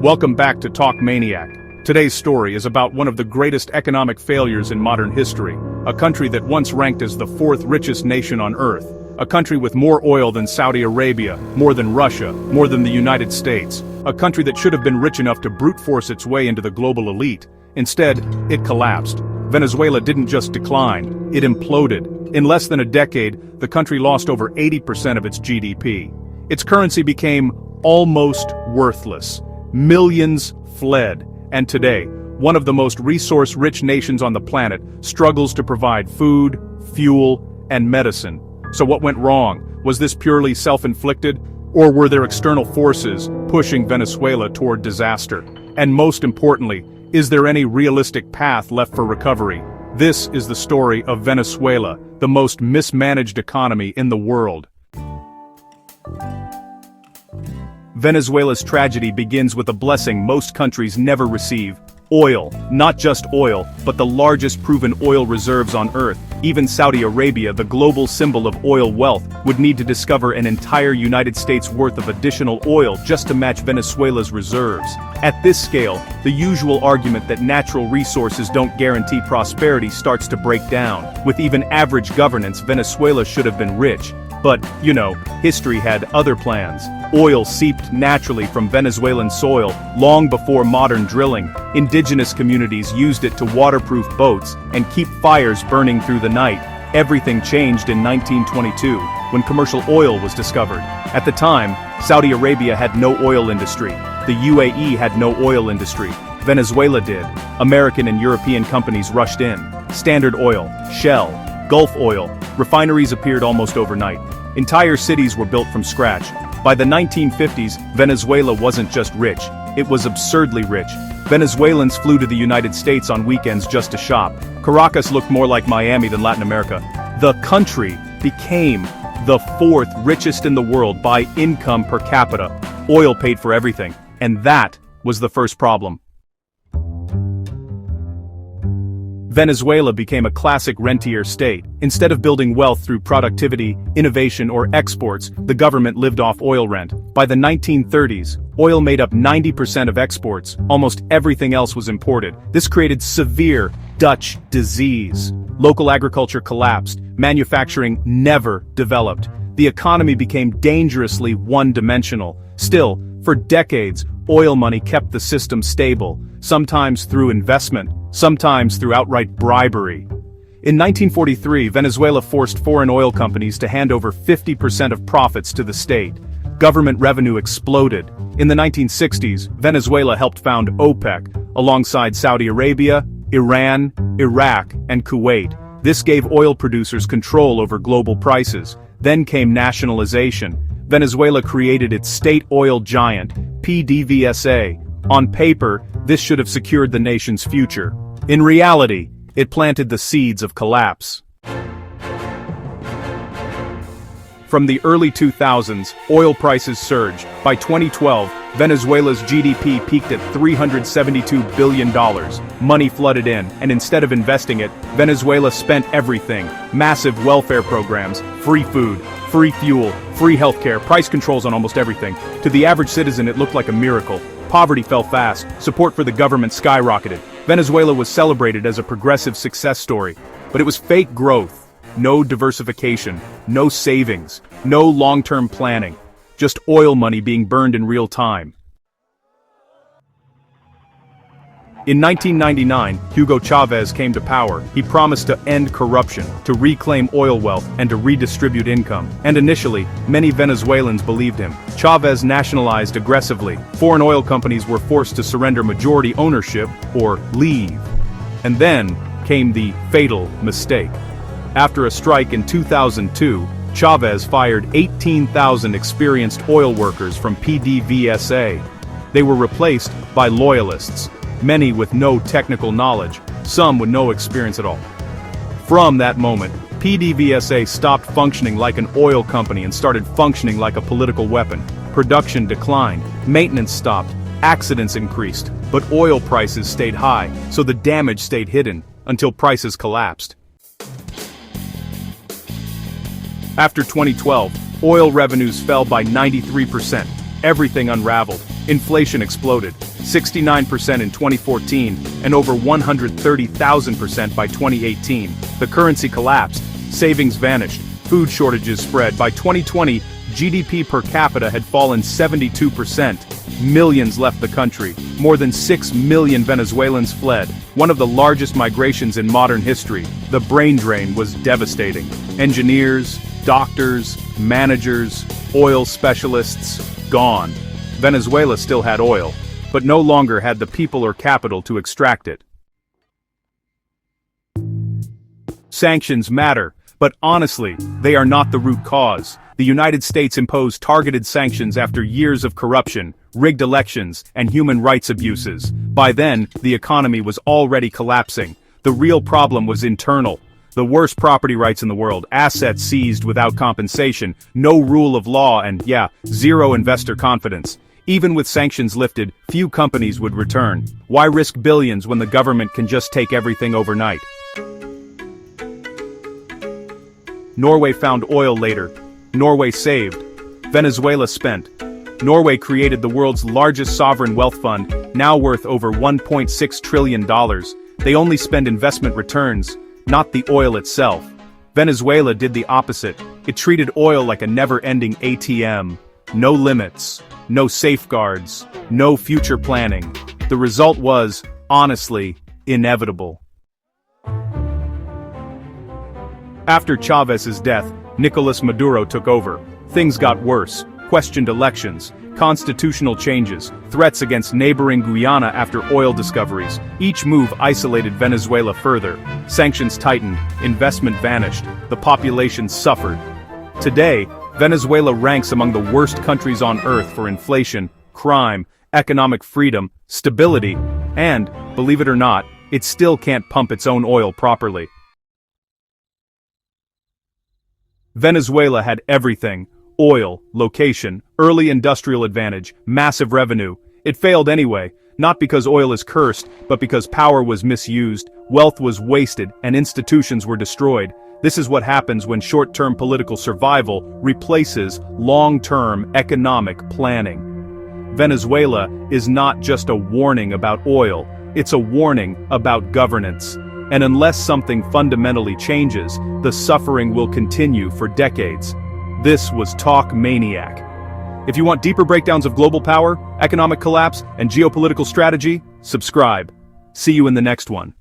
Welcome back to Talk Maniac. Today's story is about one of the greatest economic failures in modern history, a country that once ranked as the fourth richest nation on Earth, a country with more oil than Saudi Arabia, more than Russia, more than the United States, a country that should have been rich enough to brute force its way into the global elite. Instead, it collapsed. Venezuela didn't just decline, it imploded. In less than a decade, the country lost over 80% of its GDP. Its currency became almost worthless. Millions fled, and today, one of the most resource-rich nations on the planet struggles to provide food, fuel, and medicine. So what went wrong? Was this purely self-inflicted, or were there external forces pushing Venezuela toward disaster? And most importantly, is there any realistic path left for recovery? This is the story of Venezuela, the most mismanaged economy in the world. Venezuela's tragedy begins with a blessing most countries never receive. Oil. Not just oil, but the largest proven oil reserves on Earth. Even Saudi Arabia, the global symbol of oil wealth, would need to discover an entire United States worth of additional oil just to match Venezuela's reserves. At this scale, the usual argument that natural resources don't guarantee prosperity starts to break down. With even average governance, Venezuela should have been rich. But, history had other plans. Oil seeped naturally from Venezuelan soil long before modern drilling. Indigenous communities used it to waterproof boats and keep fires burning through the night. Everything changed in 1922, when commercial oil was discovered. At the time, Saudi Arabia had no oil industry. The UAE had no oil industry. Venezuela did. American and European companies rushed in. Standard Oil, Shell, Gulf Oil, refineries appeared almost overnight. Entire cities were built from scratch. By the 1950s, Venezuela wasn't just rich, it was absurdly rich. Venezuelans flew to the United States on weekends just to shop. Caracas looked more like Miami than Latin America. The country became the fourth richest in the world by income per capita. Oil paid for everything, and that was the first problem. Venezuela became a classic rentier state. Instead of building wealth through productivity, innovation, or exports, the government lived off oil rent. By the 1930s, oil made up 90% of exports. Almost everything else was imported. This created severe Dutch disease. Local agriculture collapsed. Manufacturing never developed. The economy became dangerously one-dimensional. Still, for decades, oil money kept the system stable, sometimes through investment, sometimes through outright bribery. In 1943, Venezuela forced foreign oil companies to hand over 50% of profits to the state. Government revenue exploded. In the 1960s, Venezuela helped found OPEC, alongside Saudi Arabia, Iran, Iraq, and Kuwait. This gave oil producers control over global prices. Then came nationalization. Venezuela created its state oil giant, PDVSA. On paper, this should have secured the nation's future. In reality, it planted the seeds of collapse. From the early 2000s, oil prices surged. By 2012, Venezuela's GDP peaked at $372 billion. Money flooded in, and instead of investing it, Venezuela spent everything. Massive welfare programs, free food, free fuel, free healthcare, price controls on almost everything. To the average citizen, it looked like a miracle. Poverty fell fast, support for the government skyrocketed. Venezuela was celebrated as a progressive success story, but it was fake growth. No diversification, no savings, no long-term planning, just oil money being burned in real time. In 1999, Hugo Chávez came to power. He promised to end corruption, to reclaim oil wealth, and to redistribute income. And initially, many Venezuelans believed him. Chávez nationalized aggressively. Foreign oil companies were forced to surrender majority ownership, or leave. And then came the fatal mistake. After a strike in 2002, Chávez fired 18,000 experienced oil workers from PDVSA. They were replaced by loyalists, many with no technical knowledge, some with no experience at all. From that moment, PDVSA stopped functioning like an oil company and started functioning like a political weapon. Production declined, maintenance stopped, accidents increased, but oil prices stayed high, so the damage stayed hidden until prices collapsed. After 2012, oil revenues fell by 93%. Everything unraveled. Inflation exploded, 69% in 2014 and over 130,000% by 2018. The currency collapsed, savings vanished, food shortages spread. By 2020, GDP per capita had fallen 72%. Millions left the country. More than 6 million Venezuelans fled, one of the largest migrations in modern history. The brain drain was devastating. Engineers, doctors, managers, oil specialists, gone. Venezuela still had oil, but no longer had the people or capital to extract it. Sanctions matter, but honestly, they are not the root cause. The United States imposed targeted sanctions after years of corruption, rigged elections, and human rights abuses. By then, the economy was already collapsing. The real problem was internal. The worst property rights in the world, assets seized without compensation, no rule of law, and zero investor confidence. Even with sanctions lifted, few companies would return. Why risk billions when the government can just take everything overnight? Norway found oil later. Norway saved. Venezuela spent. Norway created the world's largest sovereign wealth fund, now worth over $1.6 trillion. They only spend investment returns, not the oil itself. Venezuela did the opposite. It treated oil like a never-ending ATM. No limits, no safeguards, no future planning. The result was, honestly, inevitable. After Chávez's death, Nicolás Maduro took over. Things got worse. Questioned elections, constitutional changes, threats against neighboring Guyana after oil discoveries. Each move isolated Venezuela further. Sanctions tightened, investment vanished, the population suffered. Today, Venezuela ranks among the worst countries on earth for inflation, crime, economic freedom, stability, and, believe it or not, it still can't pump its own oil properly. Venezuela had everything: oil, location, early industrial advantage, massive revenue. It failed anyway, not because oil is cursed, but because power was misused, wealth was wasted, and institutions were destroyed. This is what happens when short-term political survival replaces long-term economic planning. Venezuela is not just a warning about oil, it's a warning about governance. And unless something fundamentally changes, the suffering will continue for decades. This was Talk Maniac. If you want deeper breakdowns of global power, economic collapse, and geopolitical strategy, subscribe. See you in the next one.